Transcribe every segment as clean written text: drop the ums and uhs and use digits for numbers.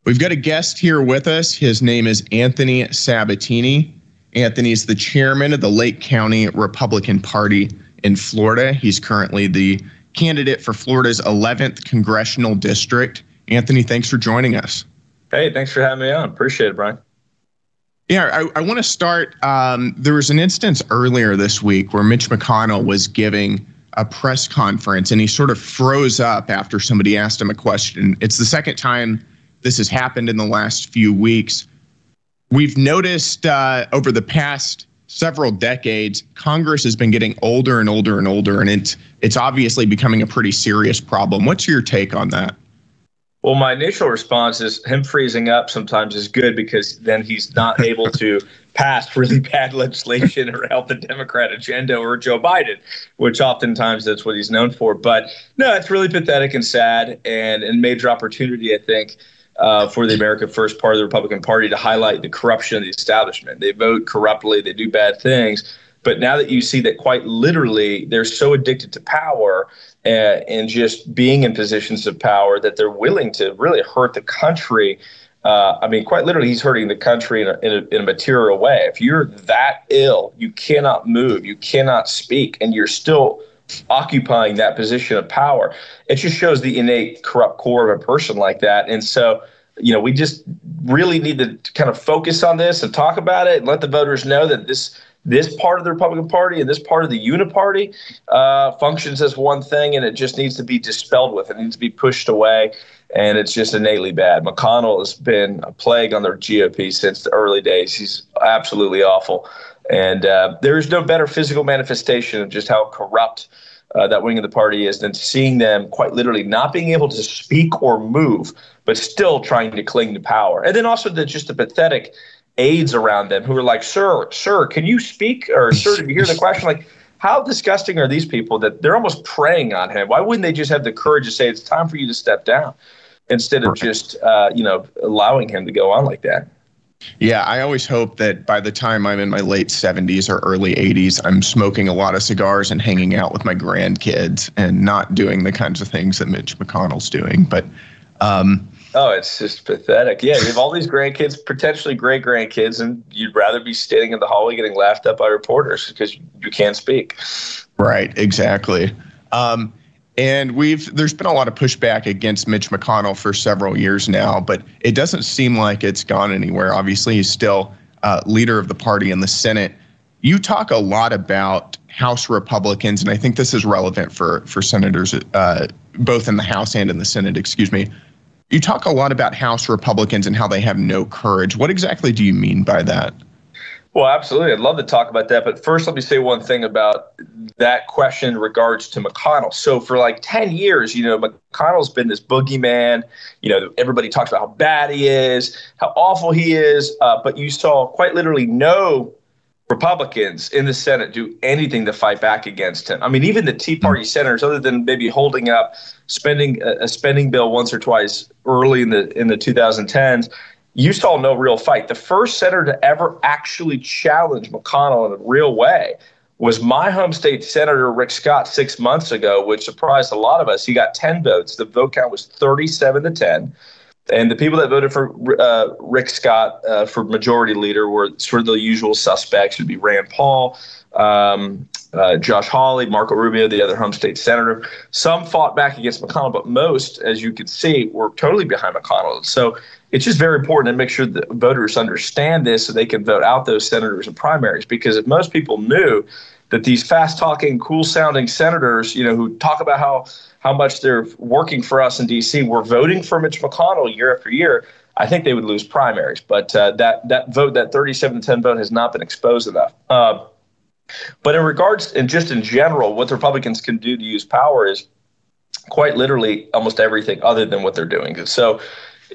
We've got a guest here with us. His name is Anthony Sabatini. Anthony is the chairman of the Lake County Republican Party in Florida. He's currently the candidate for Florida's 11th congressional district. Anthony, thanks for joining us. Hey, thanks for having me on. Appreciate it, Brian. Yeah, I want to start. There was an instance earlier this week where Mitch McConnell was giving a press conference and he sort of froze up after somebody asked him a question. It's the second time this has happened in the last few weeks. We've noticed over the past several decades, Congress has been getting older and older and older, and it's obviously becoming a pretty serious problem. What's your take on that? Well, my initial response is him freezing up sometimes is good because then he's not able to pass really bad legislation or help the Democrat agenda or Joe Biden, which oftentimes that's what he's known for. But no, it's really pathetic and sad and a major opportunity, I think, for the America First part of the Republican Party to highlight the corruption of the establishment. They vote corruptly, they do bad things. But now that you see that quite literally they're so addicted to power and just being in positions of power that they're willing to really hurt the country. Quite literally, he's hurting the country in a material way. If you're that ill, you cannot move, you cannot speak, and you're still occupying that position of power. It just shows the innate corrupt core of a person like that. And so, we just really need to kind of focus on this and talk about it and let the voters know that this part of the Republican Party and this part of the Uniparty functions as one thing, and it just needs to be dispelled with. It needs to be pushed away, and it's just innately bad. McConnell has been a plague on the GOP since the early days. He's absolutely awful. And there is no better physical manifestation of just how corrupt that wing of the party is than seeing them quite literally not being able to speak or move, but still trying to cling to power. And then also the pathetic aides around them who are like, sir, can you speak? Or, sir, did you hear the question? Like, how disgusting are these people that they're almost preying on him? Why wouldn't they just have the courage to say it's time for you to step down instead of just, allowing him to go on like that? Yeah, I always hope that by the time I'm in my late 70s or early 80s, I'm smoking a lot of cigars and hanging out with my grandkids and not doing the kinds of things that Mitch McConnell's doing. But it's just pathetic. Yeah, you have all these grandkids, potentially great grandkids, and you'd rather be standing in the hallway getting laughed at by reporters because you can't speak. Right, exactly. And there's been a lot of pushback against Mitch McConnell for several years now, but it doesn't seem like it's gone anywhere. Obviously, he's still leader of the party in the Senate. You talk a lot about House Republicans, and I think this is relevant for senators, both in the House and in the Senate, You talk a lot about House Republicans and how they have no courage. What exactly do you mean by that? Well, absolutely. I'd love to talk about that. But first, let me say one thing about that question in regards to McConnell. So for like 10 years, McConnell's been this boogeyman. Everybody talks about how bad he is, how awful he is. But you saw quite literally no Republicans in the Senate do anything to fight back against him. I mean, even the Tea Party senators, other than maybe holding up a spending bill once or twice early in the 2010s, you saw no real fight. The first senator to ever actually challenge McConnell in a real way was my home state Senator Rick Scott 6 months ago, which surprised a lot of us. He got 10 votes. The vote count was 37-10. And the people that voted for Rick Scott for majority leader were sort of the usual suspects. It would be Rand Paul, Josh Hawley, Marco Rubio, the other home state senator. Some fought back against McConnell, but most, as you could see, were totally behind McConnell. So it's just very important to make sure that voters understand this so they can vote out those senators in primaries. Because if most people knew that these fast-talking, cool-sounding senators, who talk about how much they're working for us in D.C. were voting for Mitch McConnell year after year, I think they would lose primaries. But that vote, that 37-10 vote, has not been exposed enough. But in regards, and just in general, what the Republicans can do to use power is quite literally almost everything other than what they're doing. So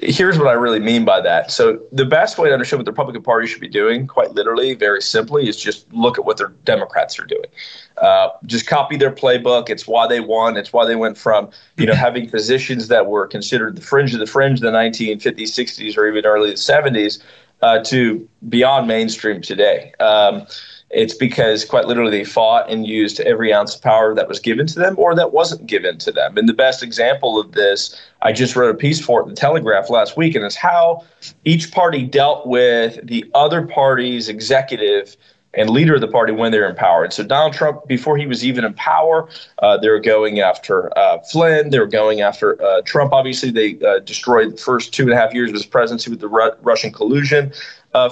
here's what I really mean by that. So the best way to understand what the Republican Party should be doing, quite literally, very simply, is just look at what their Democrats are doing. Just copy their playbook. It's why they won. It's why they went from, having positions that were considered the fringe of the 1950s, 60s, or even early 70s to beyond mainstream today. It's because quite literally they fought and used every ounce of power that was given to them or that wasn't given to them. And the best example of this, I just wrote a piece for it in the Telegraph last week, and it's how each party dealt with the other party's executive and leader of the party when they're in power. And so Donald Trump, before he was even in power, they were going after Flynn. They were going after Trump. Obviously, they destroyed the first 2.5 years of his presidency with the Russian collusion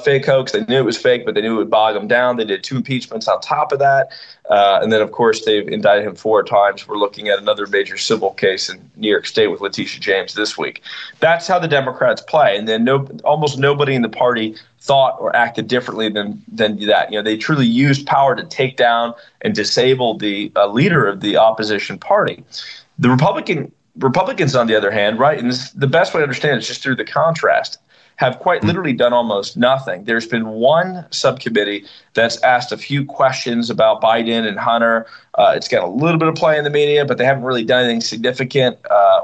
fake hoax. They knew it was fake, but they knew it would bog him down. They did 2 impeachments on top of that. And then, of course, they've indicted him 4 times. We're looking at another major civil case in New York State with Letitia James this week. That's how the Democrats play. And then almost nobody in the party thought or acted differently than that. They truly used power to take down and disable the leader of the opposition party. The Republicans, on the other hand, right, and the best way to understand it is just through the contrast, have quite literally done almost nothing. There's been one subcommittee that's asked a few questions about Biden and Hunter. It's got a little bit of play in the media, but they haven't really done anything significant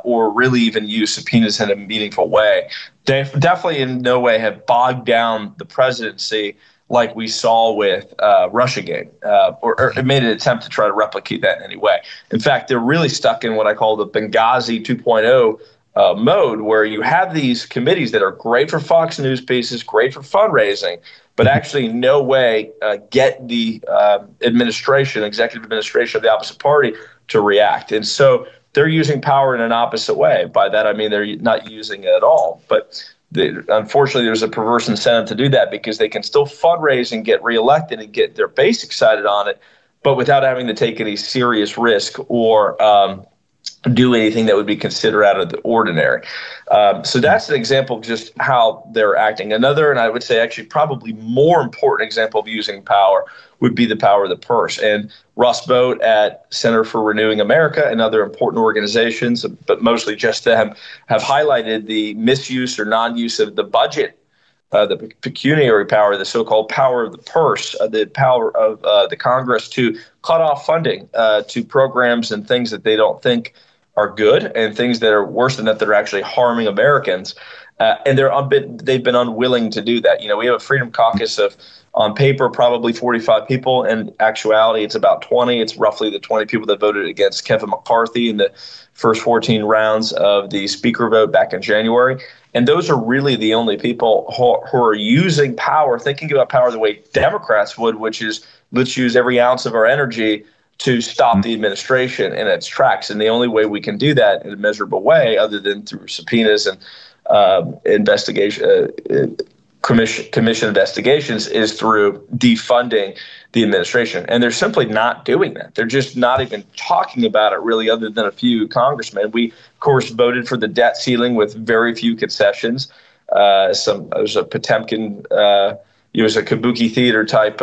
or really even used subpoenas in a meaningful way. They definitely in no way have bogged down the presidency like we saw with Russiagate, or made an attempt to try to replicate that in any way. In fact, they're really stuck in what I call the Benghazi 2.0 mode, where you have these committees that are great for Fox News pieces, great for fundraising, but actually in no way get the executive administration of the opposite party to react. And so they're using power in an opposite way. By that, I mean they're not using it at all. But unfortunately, there's a perverse incentive to do that because they can still fundraise and get reelected and get their base excited on it, but without having to take any serious risk or do anything that would be considered out of the ordinary. So that's an example of just how they're acting. Another, and I would say actually probably more important example of using power would be the power of the purse. And Russ Vought at Center for Renewing America and other important organizations, but mostly just them, have highlighted the misuse or non-use of the budget, the pecuniary power, the so-called power of the purse, the power of the Congress to cut off funding to programs and things that they don't think are good and things that are worse than that are actually harming Americans. And they've been unwilling to do that. We have a Freedom Caucus of, on paper, probably 45 people. In actuality, it's about 20. It's roughly the 20 people that voted against Kevin McCarthy in the first 14 rounds of the speaker vote back in January. And those are really the only people who are using power, thinking about power the way Democrats would, which is let's use every ounce of our energy to stop the administration in its tracks. And the only way we can do that in a measurable way, other than through subpoenas and commission investigations, is through defunding the administration. And they're simply not doing that. They're just not even talking about it really, other than a few congressmen. We, of course, voted for the debt ceiling with very few concessions. There was a Potemkin, it was a kabuki theater type,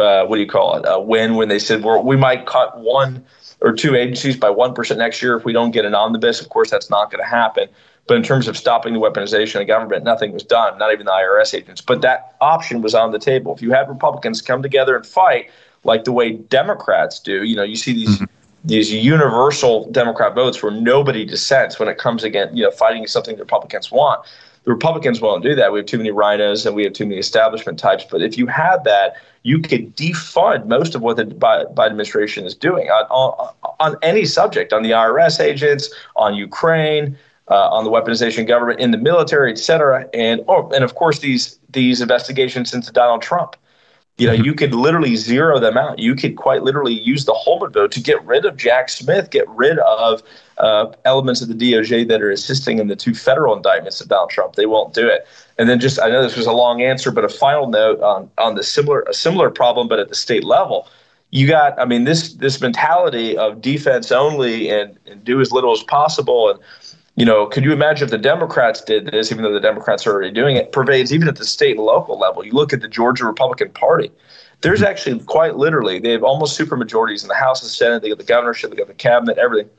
win when they said, well, we might cut 1 or 2 agencies by 1% next year if we don't get an omnibus. Of course, that's not going to happen. But in terms of stopping the weaponization of government, nothing was done, not even the IRS agents. But that option was on the table. If you have Republicans come together and fight like the way Democrats do, you see these universal Democrat votes where nobody dissents when it comes against, fighting something the Republicans want. The Republicans won't do that. We have too many rhinos and we have too many establishment types. But if you have that, you could defund most of what the Biden administration is doing on any subject, on the IRS agents, on Ukraine, on the weaponization government, in the military, et cetera. And of course, these investigations into Donald Trump. You could literally zero them out. You could quite literally use the Holman vote to get rid of Jack Smith, get rid of elements of the DOJ that are assisting in the 2 federal indictments of Donald Trump. They won't do it. And then I know this was a long answer, but a final note on a similar problem, but at the state level. You got, this mentality of defense only and do as little as possible. And could you imagine if the Democrats did this, even though the Democrats are already doing it, pervades even at the state and local level? You look at the Georgia Republican Party. There's actually quite literally, they have almost super majorities in the House and Senate. They got the governorship, they got the cabinet, everything.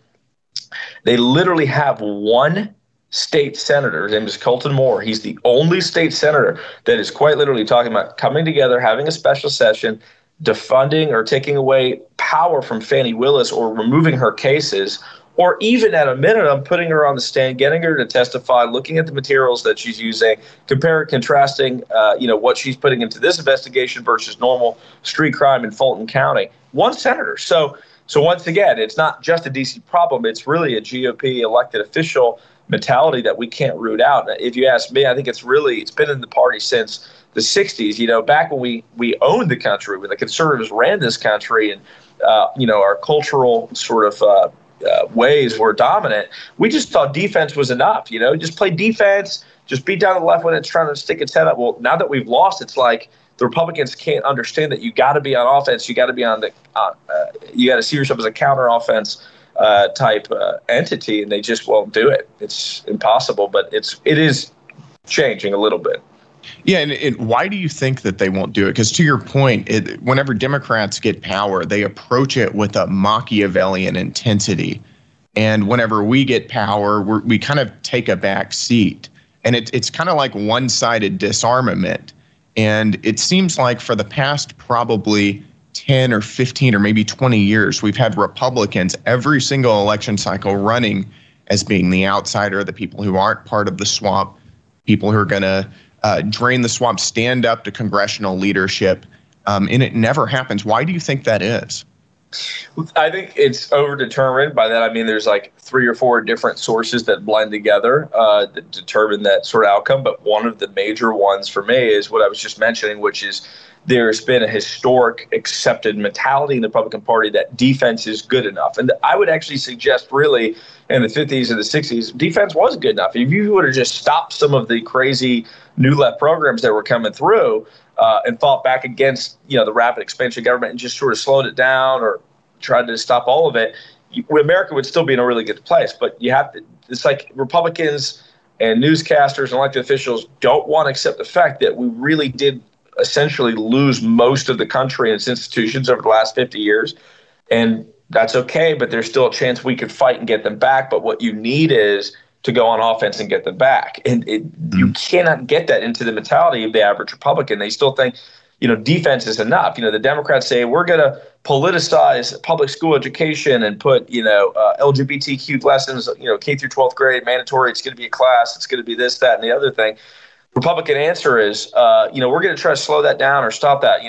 They literally have one state senator. His name is Colton Moore. He's the only state senator that is quite literally talking about coming together, having a special session, defunding or taking away power from Fani Willis or removing her cases, or even at a minimum, putting her on the stand, getting her to testify, looking at the materials that she's using, contrasting, what she's putting into this investigation versus normal street crime in Fulton County. One senator. So once again, it's not just a D.C. problem. It's really a GOP elected official mentality that we can't root out. If you ask me, I think it's been in the party since the 60s, back when we owned the country, when the conservatives ran this country, and our cultural sort of ways were dominant. We just thought defense was enough. Just play defense, just beat down the left when it's trying to stick its head up. Well, now that we've lost, it's like the Republicans can't understand that you got to be on offense. You got to be on you got to see yourself as a counter offense type entity, and they just won't do it. It's impossible, but it is changing a little bit. Yeah, and why do you think that they won't do it? Because to your point, whenever Democrats get power, they approach it with a Machiavellian intensity. And whenever we get power, we kind of take a back seat. And it's kind of like one-sided disarmament. And it seems like for the past probably 10 or 15 or maybe 20 years, we've had Republicans every single election cycle running as being the outsider, the people who aren't part of the swamp, people who are going to drain the swamp, stand up to congressional leadership, and it never happens. Why do you think that is? I think it's overdetermined. By that, I mean there's like 3 or 4 different sources that blend together that determine that sort of outcome. But one of the major ones for me is what I was just mentioning, which is there's been a historic accepted mentality in the Republican Party that defense is good enough. And I would actually suggest really in the 50s and the 60s, defense was good enough. If you would have just stopped some of the crazy new left programs that were coming through and fought back against the rapid expansion of government and just sort of slowed it down or tried to stop all of it, America would still be in a really good place. But it's like Republicans and newscasters and elected officials don't want to accept the fact that we really did essentially lose most of the country and its institutions over the last 50 years. And that's okay, but there's still a chance we could fight and get them back. But what you need is to go on offense and get them back. And you cannot get that into the mentality of the average Republican. They still think, defense is enough. The Democrats say we're going to politicize public school education and put, LGBTQ lessons, K through 12th grade mandatory. It's going to be a class. It's going to be this, that, and the other thing. Republican answer is, we're going to try to slow that down or stop that.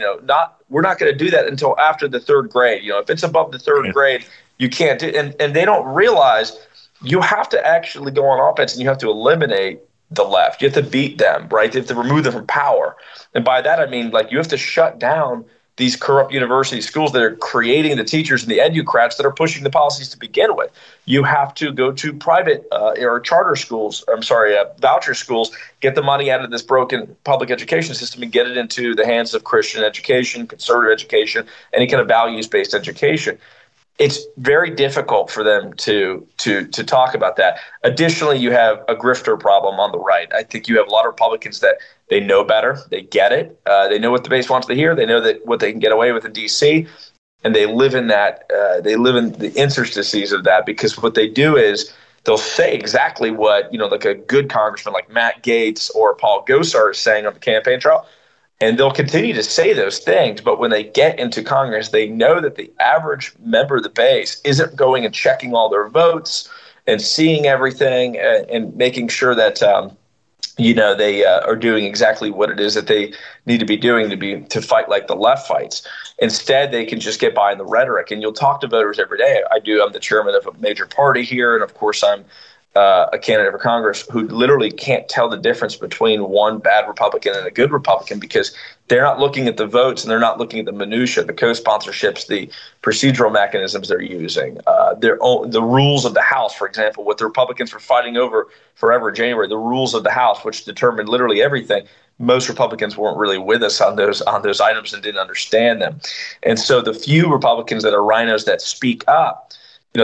We're not going to do that until after the 3rd grade. If it's above the 3rd grade, you can't do it. And they don't realize you have to actually go on offense and you have to eliminate the left. You have to beat them, right? You have to remove them from power. And by that, I mean, you have to shut down these corrupt university schools that are creating the teachers and the educrats that are pushing the policies to begin with. You have to go to private or charter schools, voucher schools, get the money out of this broken public education system and get it into the hands of Christian education, conservative education, any kind of values-based education. It's very difficult for them to talk about that. Additionally, you have a grifter problem on the right. I think you have a lot of Republicans that they know better. They get it. They know what the base wants to hear. They know that what they can get away with in D.C., and they live in that. They live in the interstices of that because what they do is they'll say exactly what like a good congressman like Matt Gaetz or Paul Gosar is saying on the campaign trail. And they'll continue to say those things, but when they get into Congress, they know that the average member of the base isn't going and checking all their votes and seeing everything and making sure that they are doing exactly what it is that they need to be doing to fight like the left fights. Instead, they can just get by in the rhetoric, and you'll talk to voters every day. I'm the chairman of a major party here, and of course, I'm a candidate for Congress who literally can't tell the difference between one bad Republican and a good Republican because they're not looking at the votes and they're not looking at the minutia, the co-sponsorships, the procedural mechanisms they're using, the rules of the House, for example, what the Republicans were fighting over forever in January, the rules of the House, which determined literally everything. Most Republicans weren't really with us on those items and didn't understand them. And so the few Republicans that are rhinos that speak up,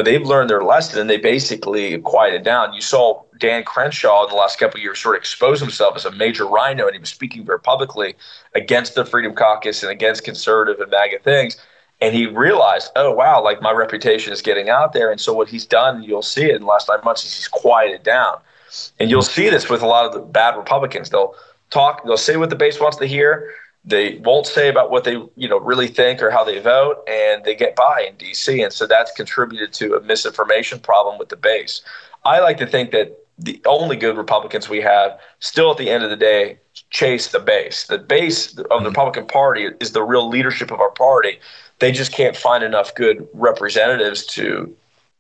they've learned their lesson and they basically quieted down. You saw Dan Crenshaw in the last couple of years sort of expose himself as a major rhino, and he was speaking very publicly against the Freedom Caucus and against conservative and MAGA things. And he realized, oh, wow, my reputation is getting out there. And so what he's done, you'll see it in the last 9 months, is he's quieted down. And you'll see this with a lot of the bad Republicans. They'll say what the base wants to hear. They won't say about what they really think or how they vote, and they get by in D.C. And so that's contributed to a misinformation problem with the base. I like to think that the only good Republicans we have still at the end of the day chase the base. The base of the Republican Party is the real leadership of our party. They just can't find enough good representatives to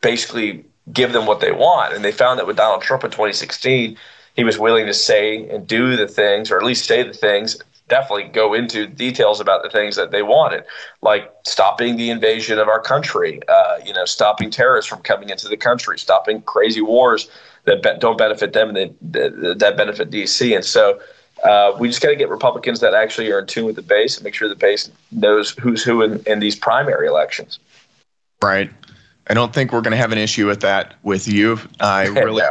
basically give them what they want. And they found that with Donald Trump in 2016, he was willing to say and do the things, or at least say the things, definitely go into details about the things that they wanted, like stopping the invasion of our country, stopping terrorists from coming into the country, stopping crazy wars that don't benefit them and that benefit D.C. And so we just got to get Republicans that actually are in tune with the base and make sure the base knows who's who in these primary elections. Right. I don't think we're going to have an issue with that with you. I really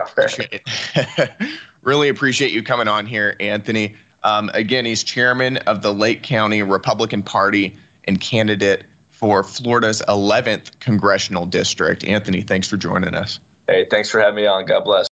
really appreciate you coming on here, Anthony. Again, he's chairman of the Lake County Republican Party and candidate for Florida's 11th congressional district. Anthony, thanks for joining us. Hey, thanks for having me on. God bless.